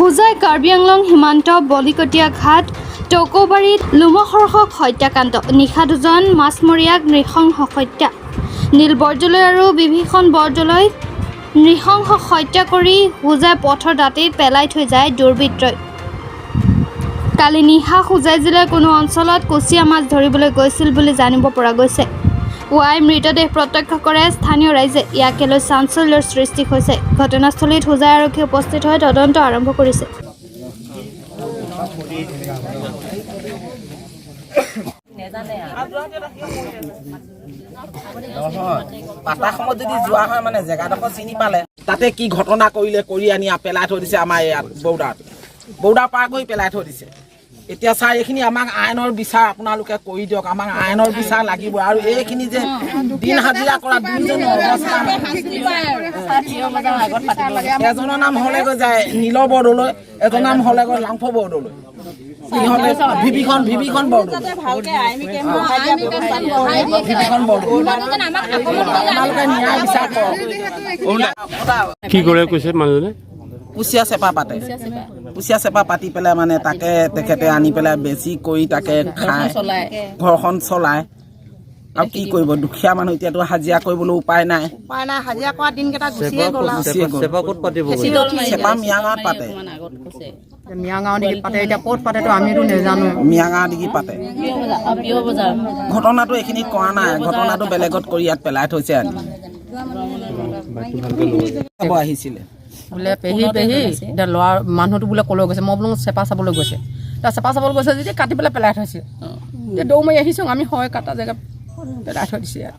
হোজাই কাৰ্বি আংলং সীমান্ত বলিকটীয়া ঘাট টকৌবাৰীত লোমহৰ্ষক হত্যাকাণ্ড নিশা দুজন মাছমৰীয়াক নৃশংস হত্যা নীল বৰদলৈ আৰু বিভীষণ বৰদলৈ নৃশংস হত্যা কৰি হোজাই পথৰ দাঁতিত পেলাই থৈ যায় দুৰ্বৃত্তই। কালি নিশা হোজাই জিলাৰ কোনো অঞ্চলত কুচিয়া মাছ ধৰিবলৈ গৈছিল বুলি জানিব পৰা গৈছে। পুৱাই মৃতদেহ প্ৰত্যক্ষ কৰে স্থানীয় ৰাইজে। ইয়াকে লৈ চাঞ্চল্যৰ সৃষ্টি হৈছে। ঘটনাস্থলীত হোজাই আৰক্ষী উপস্থিত হৈ তদন্ত আৰম্ভ কৰিছে। পাতা সময়ত যদি যোৱা হয় মানে জেগাডোখৰ চিনি পালে তাতে কি ঘটনা কৰিলে কৰি আনি পেলাই থৈ দিছে। আমাৰ ইয়াত বৌদাৰ পাৰ কৰি পেলাই থৈ দিছে। এতিয়া ছাৰ এইখিনি আমাক আইনৰ বিচাৰ আপোনালোকে কৰি দিয়ক। আমাক আইনৰ বিচাৰ লাগিব। আৰু এইখিনি যে দিন হাজিৰা কৰা দুজনৰ অৱস্থা এজনৰ নাম হ'লেগৈ যায় নীল বৰদলৈ, এজনৰ নাম হ'লেগৈ লাংফ বৰদলৈ, সিহঁতে বিভীষণ বৰদলৈ আপোনালোকে ন্যায় বিচাৰ কৰক। কি কৰে কৈছে মানুহজনে? কুচিয়া চেপা পাতি পেলাই মানে তাকে তেখেতে আনি পেলাই বেছি কৰি তাকে খায়, ঘৰখন চলায়। আৰু কি কৰিব, দুখীয়া মানুহ এতিয়াতো হাজিৰা কৰিবলৈ উপায় নাই। হাজিৰা কৰা দিনকেইটা গুচিয়ে গ'ল। চেপা মিয়াগাঁৱত পাতে, মিয়াগাঁও দিগি পাতে। এতিয়া ক'ত পাতেতো আমিতো নাজানো। মিয়াগাঁও দিগি পাতে। ঘটনাটো এইখিনিত কৰা নাই, ঘটনাটো বেলেগত কৰি ইয়াত পেলাই থৈছে। আনি আহিছিলে বোলে পেহী এতিয়া ল'ৰা মানুহটো বোলে ক'লৈ গৈছে। মই বোলো চেপা চাবলৈ গৈছে। এতিয়া চেপা চাবলৈ গৈছে যদি কাটি পেলাই থৈছে। এতিয়া দৌ মাৰি আহিছোঁ আমি, হয় কাটা জেগাত পেলাই থৈ দিছে ইয়াত।